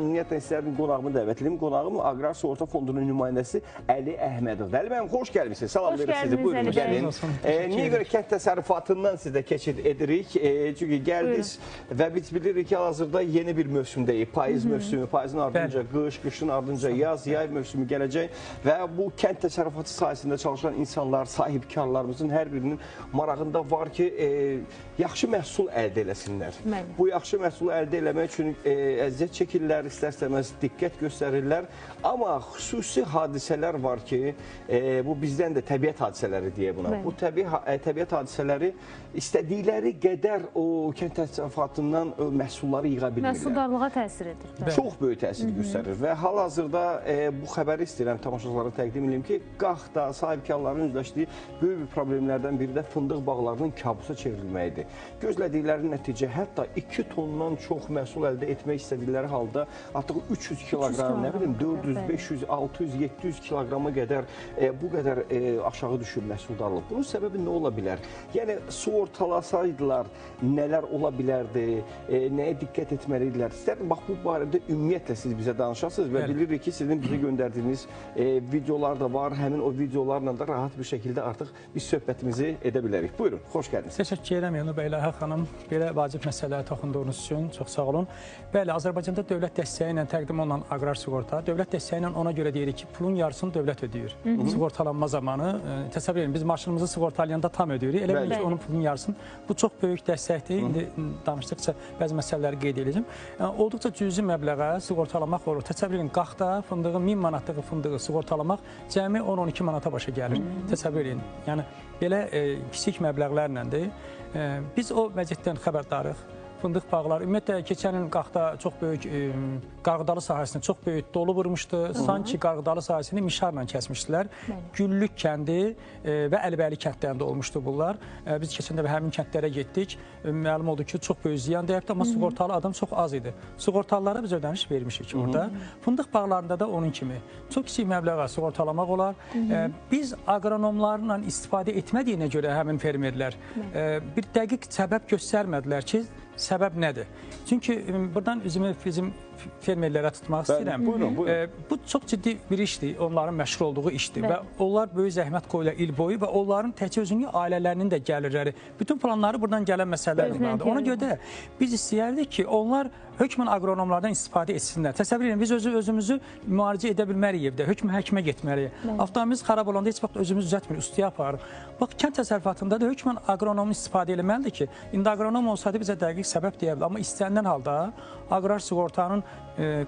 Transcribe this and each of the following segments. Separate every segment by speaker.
Speaker 1: Ümumiyyətlə istərdim qonağımı dəvət edim. Qonağım Aqrar Sığorta Fondunun nümayəndəsi Əli Əhmədov. Əli bənim, xoş gəlmişsiniz. Salam verir sizi. Buyurun, gəlin. Niyə görə kənd təsərrüfatından sizə keçid edirik? Çünki gəldik və biz bilirik ki, hal-hazırda yeni bir mövsümdəyik. Payız mövsümü, payızın ardınca qış, qışın ardınca yaz, yay mövsümü gələcək və bu kənd təsərrüfatı sahəsində çalışan insanlar, sahibkarlarımızın hər birinin marağında var ki, yaxşı məhsul əldə eləsinlər. Bu yaxşı məhsulu əldə eləmək üçün əziyyət çəkirlər, istər-istəməz diqqət göstərirlər. Amma xüsusi hadisələr var ki, bu bizdən də təbiət hadisələri deyə buna. Bu təbiət hadisələri istədikləri qədər o kənd təsərrüfatından məhsulları yığa bilmirlər.
Speaker 2: Məhsuldarlığa təsir edir.
Speaker 1: Çox böyük təsir göstərir və hal-hazırda bu xəbəri istəyirəm tamaşaçılara təqdim edeyim ki, Qaxda sahibkarların üzləşdiyi böyük bir problemlərdən biri də fındıq bağlarının kabusa çevrilməyidir. Gözlədikləri nəticə hətta 2 tondan çox məhsul əldə etmək istədikləri halda artıq 300 kiloqram, nə bilim 400, 500, 600, 700 kiloqrama qədər bu qədər aşağı düşür məhsuldarlıq. Bunun səbəbi nə ola bilər? Yəni sığortalasaydılar nələr ola bilərdi, nəyə diqqət etməlidirlər? İstərdim, bax bu barədə ümumiyyətlə siz bizə danışasınız və bilirik ki, sizin bizə göndərdiyiniz videolar da var. Həmin o videolarla da rahat bir şəkildə artıq biz söhbətimizi edə bilərik. Buyurun, xoş gəldiniz.
Speaker 3: Təşəkkür edirəm Elnur bəy, Ləhə xanım. Belə vacib məsələlərə toxunduğunuz üçün çox sağ olun. Bəli, Azərbaycanda dövlət dəstəyi ilə təqdim olunan aqrar sığorta, dövlət dəstəyi ilə ona görə deyirik ki, pulun yarısını dövlət ödəyir. Sığortalanma zamanı, təsəvvür edin, biz maşınımızı sığortalayanda tam ödəyirik, elə bilir ki, onun pulun yarısını. Bu çox böyük dəstəkdir. İndi danışdıqca bəzi məsələləri qeyd edəcəm. Olduqca cüzi məbləğə sığortalamaq olur. Təsəvvür edin, Qaxda fındığı 1000 manatlığı fındığı sığortalamaq cəmi 10-12 manata başa gəlir. Təsəvvür edin. Yəni, belə kiçik məbləğlərləndir. Biz o vəziyyətdən xəbərdarıq. Fındıq bağları, ümumiyyətlə, keçən il Qaxda çox böyük qarğıdalı sahəsində çox böyük dolu vurmuşdu. Sanki qarğıdalı sahəsini mişarla kəsmişdilər. Güllük kəndi və Əlbəli kəndlərində olmuşdu bunlar. Biz keçən dəfə həmin kəndlərə getdik. Məlum oldu ki, çox böyük ziyan dəyibdir, amma sığortalı adam çox az idi. Sığortalılara biz ödəniş vermişik orada. Fındıq bağlarında da onun kimi çox kiçik məbləğə sığortalamaq olar. Biz aqronomlarla istifadə etmədiyinə görə həmin fermerlər bir dəqiq səbəb göstərmədilər ki, səbəb nədir? Çünki buradan üzümü bizim fermerlərə tutmaq istəyirəm. Bu çox ciddi bir işdir, onların məşğul olduğu işdir və onlar böyük zəhmət qoyurlar il boyu və onların təkcə özünün ailələrinin də gəlirləri, bütün planları buradan gələn məsələlər vardır. Ona görə də biz istəyərdik ki, onlar hökmən aqronomlardan istifadə etsinlər. Təsəvvür edin, biz özümüzü müalicə edə bilməliyik evdə, hökmən həkimə getməliyik. Avtomobilimiz xarab olanda heç vaxt özümüz düzəltmirik, ustaya aparırıq. Bax, kənd təsərrüfatında da hökmən aqronomun istifadə etməlidir ki, indi aqronom olsaydı bizə dəqiq səbəb deyə bilər. Amma istənilən halda aqrar sığortanın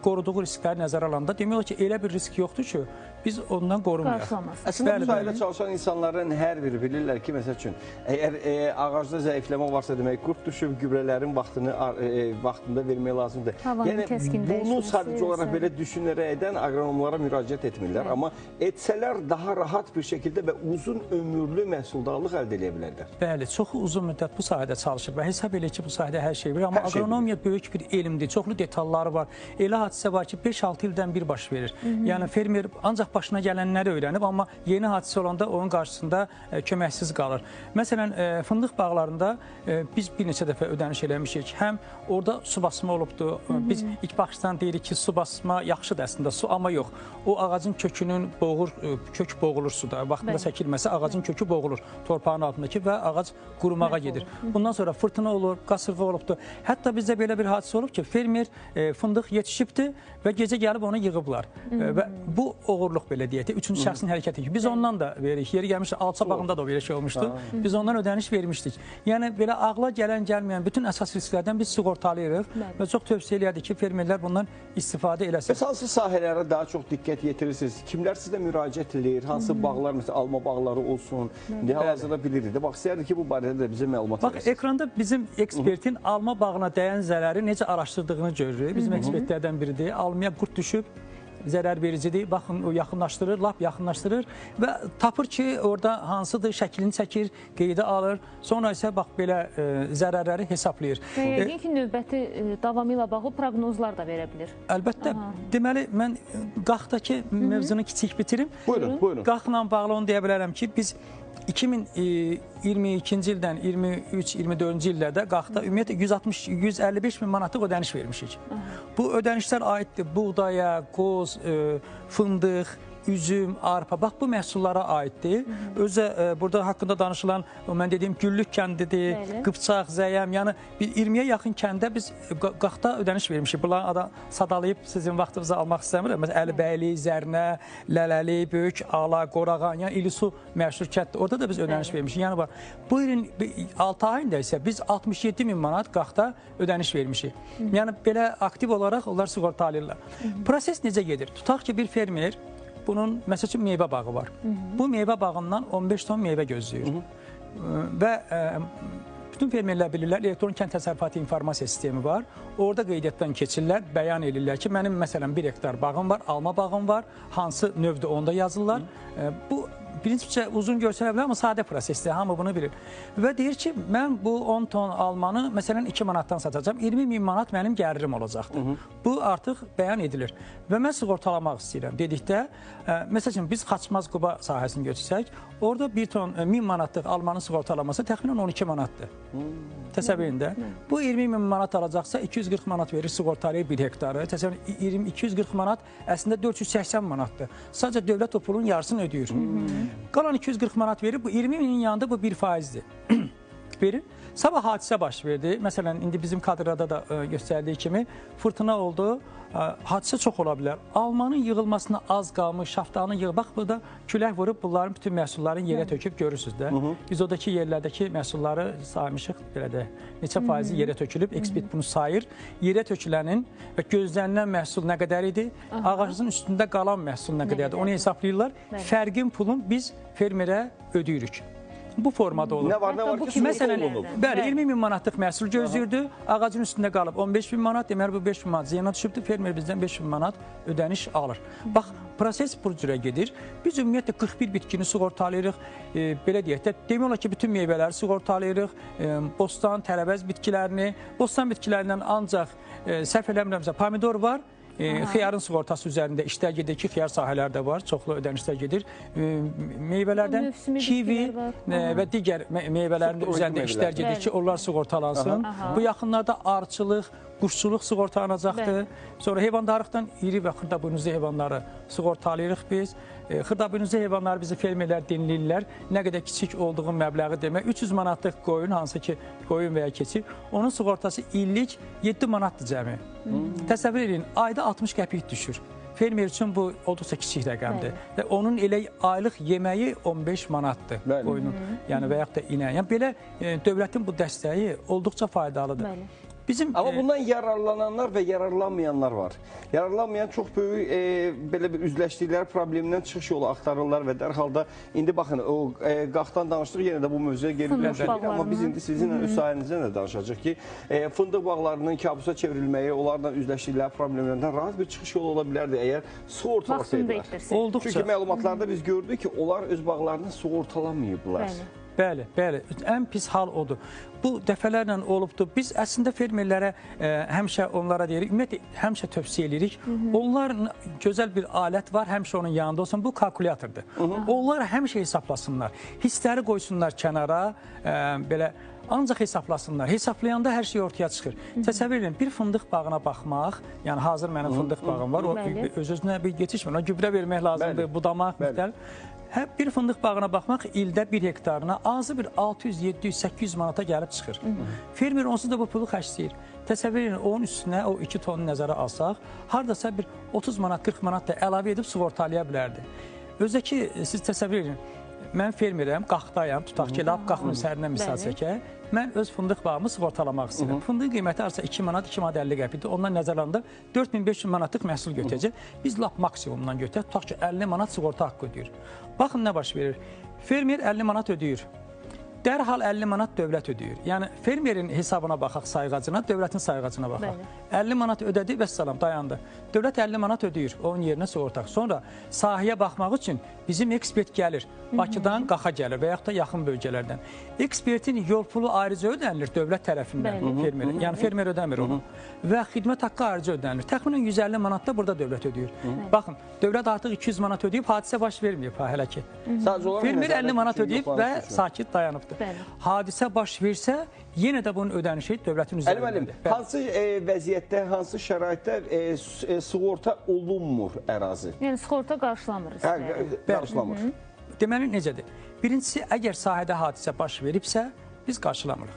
Speaker 3: qoruduğu riskləri nəzərə alanda demək olar ki, elə bir risk yoxdur ki, biz ondan qorunmayaq.
Speaker 1: Əslində, bu sahədə çalışan insanların hər biri bilirlər ki, məsəl üçün, əgər ağacda zəifləmə varsa demək, qurd düşüb gübrələrin vaxtında vermək lazımdır. Yəni, bunu sadəcə olaraq belə düşünərək edən aqronomlara müraciət etmirlər. Amma etsələr daha rahat bir şəkildə və uzun ömürlü məhsuldarlıq əldə edə bilərlər.
Speaker 3: Bəli, çoxu uzun müddət bu sahədə çalışır və hesab edir ki, bu sahədə hər şey bilir. Amma aqronomiya böyük bir elmdir, çoxlu detalları var. Elə hadisə var ki, 5-6 ildən bir baş verir. Yəni, fermer ancaq başına gələnləri öyrənib, amma yeni hadisə olanda onun qarşısında köməksiz qalır. Məsələn, fındıq bağlarında biz bir neçə dəfə ödəniş eləmişik. Həm orada su basma olubdur. Biz ilk baxışdan deyirik ki, su basma yaxşıdır əslində, su amma yox. O ağacın kökünün kök boğulur suda. Vaxtında çəkilməsə ağacın kökü boğulur torpağın altındakı və ağac qurumağa gedir. Bundan sonra fırtına olur, qasırğa olubdur. Hətta bizdə belə bir hadisə olub ki, fermer fındıq yetişibdir və gecə gəlib onu yığıblar. Və bu oğurluq belə deyək, üçüncü şəxsin hərəkəti ki, biz ondan da veririk. Yeri gəlmişdi, Alça bağında da belə şey olmuşdu. Biz ondan ödəniş vermişdik. Yəni, belə ağla gələn, gəlməyən bütün əsas risklərdən biz sığortalayırıq və çox tövsiyə eləyərdik ki, fermerlər bundan istifadə eləsin.
Speaker 1: Bəs hansı sahələrə daha çox diqqət yetirirsiniz? Kimlər sizə müraciət edir? Hansı bağlar, məsələn, alma bağları olsun? Hal-hazırda bilirik. Bax, istəyərdik ki, bu barədə də bizə məlumat verəsiniz.
Speaker 3: Bax, ekranda bizim ekspertin alma bağına dəyən zərəri necə araşdırdığını görürük. Bizim ekspertlərdən biridir. Almaya qurd düşüb, zərər vericidir. Baxın, o yaxınlaşdırır, lap yaxınlaşdırır və tapır ki, orada hansıdır, şəklini çəkir, qeydə alır. Sonra isə bax, belə zərərləri hesablayır.
Speaker 2: Yəqin ki, növbəti davamı ilə bağlı proqnozlar da verə bilir.
Speaker 3: Əlbəttə. Deməli, mən Qaxdakı mövzunu kiçik bitirim.
Speaker 1: Buyurun, buyurun.
Speaker 3: Qaxla bağlı onu deyə bilərəm ki, biz 2022-ci ildən 23-24-cü illərdə qalxda ümumiyyətlə 155 min manatlıq ödəniş vermişik. Bu ödənişlər aiddir buğdaya, qoz, fındıq, üzüm, arpa, bax bu məhsullara aiddir. Özə burada haqqında danışılan, mən dediyim Güllük kəndidir, Qıpçaq, Zəyəm, yəni 20-yə yaxın kəndə biz qaxda ödəniş vermişik. Bunları sadalayıb sizin vaxtınızı almaq istəmirəm. Məsələn, Əlibəyli, Zərnə, Lələli, Böyük Ala, Qorağan, yəni İlisu məşhur kənddir. Orada da biz ödəniş vermişik. Yəni bax, bu ilin 6 ayında isə biz 67 min manat qaxda ödəniş vermişik. Yəni belə aktiv olaraq onlar sığortalayırlar. Proses necə gedir? Tutaq ki, bir fermer bunun, məsəl üçün, meyvə bağı var. Bu meyvə bağından 15 ton meyvə gözləyir. Və bütün fermerlər bilirlər, elektron kənd təsərrüfatı informasiya sistemi var. Orada qeydiyyatdan keçirlər, bəyan edirlər ki, mənim məsələn 1 hektar bağım var, alma bağım var, hansı növdə onda yazırlar. Bu prinsipcə uzun görsələ bilər, amma sadə prosesdir, hamı bunu bilir. Və deyir ki, mən bu 10 ton almanı məsələn 2 manatdan satacağam, 20 min manat mənim gəlirim olacaqdır. Bu artıq bəyan edilir. Və mən sığortalamaq istəyirəm dedikdə, məsəl üçün biz Xaçmaz Quba sahəsini götürsək, orada 1 ton 1000 manatlıq almanın sığortalaması təxminən 12 manatdır. Təsəvvür edin də. Bu 20 min manat alacaqsa 240 manat verir sığortalayır 1 hektarı. Təsəvvür 240 manat əslində 480 manatdır. Sadəcə dövlət o pulun yarısını ödəyir. Qalan 240 manat verir, bu 20 minin yanında bu 1%-dir. Verir. Sabah hadisə baş verdi. Məsələn, indi bizim kadrada da göstərdiyi kimi fırtına oldu. Hadisə çox ola bilər. Almanın yığılmasına az qalmış, şaftanın yığılması. Bax, burada külək vurub bunların bütün məhsullarını yerə töküb görürsünüz də. Biz oradakı yerlərdəki məhsulları saymışıq, belə də neçə faizi yerə tökülüb, ekspert bunu sayır. Yerə tökülənin və gözlənilən məhsul nə qədər idi, ağacın üstündə qalan məhsul nə qədərdir, onu hesablayırlar. Fərqin pulun biz fermerə ödəyirik. Bu formada olur.
Speaker 1: Nə var ki,
Speaker 3: məsələn, bəli, 20 min manatlıq məhsul gözləyirdi, ağacın üstündə qalıb 15 bin manat, deməli bu 5 bin manat ziyana düşübdür, fermer bizdən 5 bin manat ödəniş alır. Bax, proses bu cürə gedir. Biz ümumiyyətlə 41 bitkini sığortalayırıq, belə deyək də, demək olar ki, bütün meyvələri sığortalayırıq, bostan, tərəvəz bitkilərini, bostan bitkilərindən ancaq səhv eləmirəmsə pomidor var, xiyarın sığortası üzərində işlər gedir ki, xiyar sahələri də var, çoxlu ödənişlər gedir. Meyvələrdən kivi və digər meyvələrin üzərində işlər gedir ki, onlar sığortalansın. Bu yaxınlarda arıçılıq, quşçuluq sığortalanacaqdır. Sonra heyvandarlıqdan iri və xırdabuynuzlu heyvanları sığortalayırıq biz. Xırdabuynuzlu heyvanları bizi fermerlər dinləyirlər. Nə qədər kiçik olduğu məbləği demək. 300 manatlıq qoyun, hansı ki qoyun və ya keçi, onun sığortası illik 7 manatdır cəmi. Təsəvvür edin, ayda 60 qəpik düşür. Fermer üçün bu olduqca kiçik rəqəmdir. Və onun elə aylıq yeməyi 15 manatdır qoyunun, yəni və yaxud da inə. Yəni belə dövlətin bu dəstəyi olduqca faydalıdır.
Speaker 1: Amma bundan yararlananlar və yararlanmayanlar var. Yararlanmayan çox böyük belə bir üzləşdikləri problemdən çıxış yolu axtarırlar və dərhal da indi baxın, o qaxdan danışdıq, yenə də bu mövzuya geri dönüşək. Amma biz indi sizinlə öz sahənizdən də danışacaq ki, fındıq bağlarının kabusa çevrilməyi, onlarla üzləşdikləri problemlərdən rahat bir çıxış yolu ola bilərdi əgər sığortalasaydılar. Çünki məlumatlarda biz gördük ki, onlar öz bağlarını sığortalamayıblar.
Speaker 3: Bəli, bəli. Ən pis hal odur. Bu dəfələrlə olubdur. Biz əslində fermerlərə həmişə onlara deyirik, ümumiyyətlə həmişə tövsiyə edirik. Onların gözəl bir alət var, həmişə onun yanında olsun. Bu kalkulyatordur. Onlar həmişə hesablasınlar. Hissləri qoysunlar kənara, belə ancaq hesablasınlar. Hesablayanda hər şey ortaya çıxır. Təsəvvür edin, bir fındıq bağına baxmaq, yəni hazır mənim fındıq bağım var, o öz-özünə bir yetişmir. Ona gübrə vermək lazımdır, budamaq, müxtəlif. Bir fındıq bağına baxmaq ildə 1 hektarına azı bir 600, 700, 800 manata gəlib çıxır. Fermer onsuz da bu pulu xərcləyir. Təsəvvür edin, onun üstünə o 2 tonu nəzərə alsaq, haradasa bir 30 manat, 40 manat da əlavə edib sığortalaya bilərdi. Özdə ki, siz təsəvvür edin, mən fermerəm, qaxdayam, tutaq ki, lap qaxın üzərindən misal çəkək. Mən öz fındıq bağımı sığortalamaq istəyirəm. Fındıq qiyməti arası 2 manat, 2 manat 50 qəpikdir. Ondan nəzər alanda 4500 manatlıq məhsul götürəcək. Biz lap maksimumdan götürək, tutaq ki, 50 manat sığorta haqqı ödəyir. Baxın, nə baş verir? Fermer 50 manat ödəyir. dərhal 50 manat dövlət ödəyir. Yəni fermerin hesabına baxaq sayğacına, dövlətin sayğacına baxaq. 50 manat ödədi və salam dayandı. Dövlət 50 manat ödəyir, onun yerinə sığorta. Sonra sahəyə baxmaq üçün bizim ekspert gəlir. Bakıdan Qaxa gəlir və yaxud da yaxın bölgələrdən. Ekspertin yol pulu ayrıca ödənilir dövlət tərəfindən fermerə. Yəni fermer ödəmir onu. Və xidmət haqqı ayrıca ödənilir. Təxminən 150 manat da burada dövlət ödəyir. Baxın, dövlət artıq 200 manat ödəyib, hadisə baş verməyib hələ ki. Fermer 50 manat ödəyib və sakit dayanıbdır. Hadisə baş versə, yenə də bunun ödənişi dövlətin üzərindədir.
Speaker 1: Hansı vəziyyətdə, hansı şəraitdə sığorta olunmur ərazi?
Speaker 2: Yəni sığorta qarşılamır.
Speaker 1: Qarşılamır.
Speaker 3: Deməli, necədir? Birincisi, əgər sahədə hadisə baş veribsə, biz qarşılamırıq.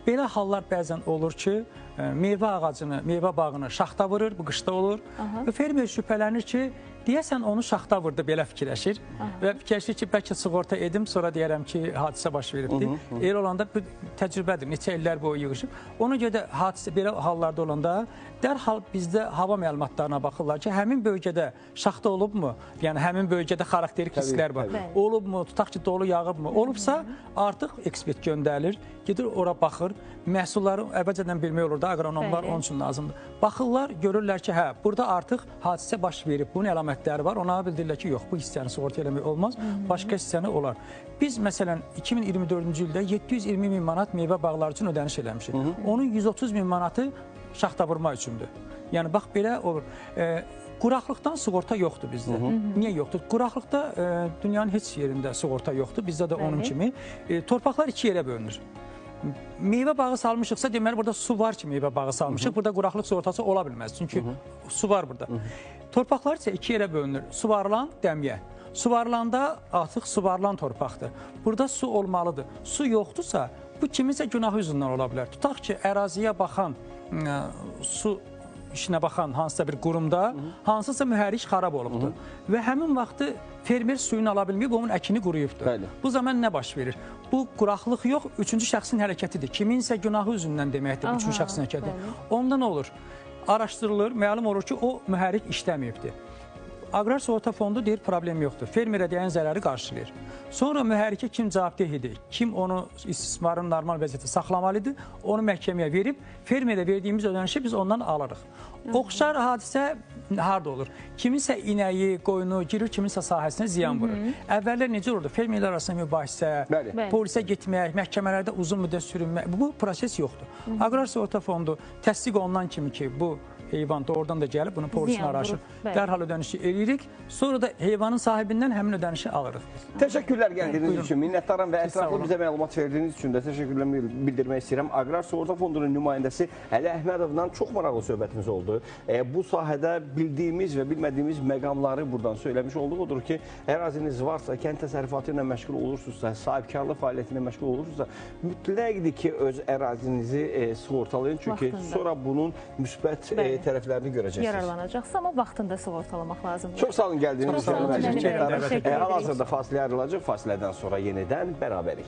Speaker 3: Belə hallar bəzən olur ki, meyvə ağacını, meyvə bağını şaxta vurur, bu qışda olur. Və fermer şübhələnir ki, deyəsən onu şaxta vurdu, belə fikirləşir. Və fikirləşir ki, bəlkə sığorta edim, sonra deyərəm ki, hadisə baş veribdir. Elə olanda bu təcrübədir, neçə illər boyu yığışıb. Ona görə də hadisə belə hallarda olanda dərhal bizdə hava məlumatlarına baxırlar ki, həmin bölgədə şaxta olubmu? Yəni, həmin bölgədə xarakterik risklər var. Olubmu? Tutaq ki, dolu yağıbmı? Olubsa, artıq ekspert göndərilir, gedir ora baxır. Məhsulları əvvəlcədən bilmək olur da, aqronomlar onun üçün lazımdır. Baxırlar, görürlər ki, hə, burada artıq hadisə baş verib, bunun əlamətləri var. Ona bildirirlər ki, yox, bu hissəni sığorta eləmək olmaz, başqa hissəni olar. Biz, məsələn, 2024-cü ildə 720 min manat meyvə bağları üçün ödəniş eləmişik. Onun 130 min manatı şaxta vurma üçündür. Yəni, bax, belə olur. Quraqlıqdan sığorta yoxdur bizdə. Niyə yoxdur? Quraqlıqda dünyanın heç yerində sığorta yoxdur. Bizdə də onun kimi. Torpaqlar iki yerə bölünür. Meyvə bağı salmışıqsa, deməli, burada su var ki, meyvə bağı salmışıq. Burada quraqlıq sığortası ola bilməz. Çünki su var burada. Torpaqlar isə iki yerə bölünür. Suvarılan, dəmiyə. Suvarılanda artıq suvarılan torpaqdır. Burada su olmalıdır. Su yoxdursa, bu kiminsə günahı üzündən ola bilər. Tutaq ki, əraziyə baxan, su işinə baxan hansısa bir qurumda hansısa mühərrik xarab olubdur. Və həmin vaxtı fermer suyunu ala bilməyib, onun əkini quruyubdur. Bu zaman nə baş verir? Bu quraqlıq yox, üçüncü şəxsin hərəkətidir. Kiminsə günahı üzündən deməkdir üçüncü şəxsin hərəkəti. Onda nə olur? Araşdırılır, məlum olur ki, o mühərrik işləməyibdir. Aqrar Sığorta Fondu deyir, problem yoxdur. Fermerə deyən zərəri qarşılayır. Sonra mühərrikə kim cavabdehidir, kim onu istismarın normal vəziyyətdə saxlamalıdır, onu məhkəməyə verib, fermerə verdiyimiz ödənişi biz ondan alırıq. Oxşar hadisə harada olur? Kiminsə inəyi, qoyunu girir, kiminsə sahəsinə ziyan vurur. Əvvəllər necə olurdu? Fermerlər arasında mübahisə, polisə getmək, məhkəmələrdə uzun müddət sürünmək, bu proses yoxdur. Aqrar Sığorta Fondu təsdiq olunan kimi ki, bu heyvan doğrudan da gəlib, bunu polisin araşır, dərhal ödənişi eləyirik. Sonra da heyvanın sahibindən həmin ödənişi alırıq.
Speaker 1: Təşəkkürlər gəldiyiniz üçün, minnətdaram və ətraflı bizə məlumat verdiyiniz üçün də təşəkkürlər bildirmək istəyirəm. Aqrar Sığorta Fondunun nümayəndəsi Əli Əhmədovla çox maraqlı söhbətimiz oldu. Bu sahədə bildiyimiz və bilmədiyimiz məqamları buradan söyləmiş olduq. Odur ki, əraziniz varsa, kənd təsərrüfatı ilə məşğul olursunuzsa, sahibkarlıq fəaliyyəti ilə məşğul olursunuzsa, mütləqdir ki, öz ərazinizi sığortalayın. Çünki sonra bunun müsbət tərəflərini görəcəksiniz.
Speaker 2: Yararlanacaqsınız, amma vaxtında sığortalamaq lazımdır.
Speaker 1: Çox sağ olun gəldiyiniz üçün.
Speaker 2: Hal-hazırda
Speaker 1: fasiləyə ayrılacaq. Fasilədən sonra yenidən bərabərik.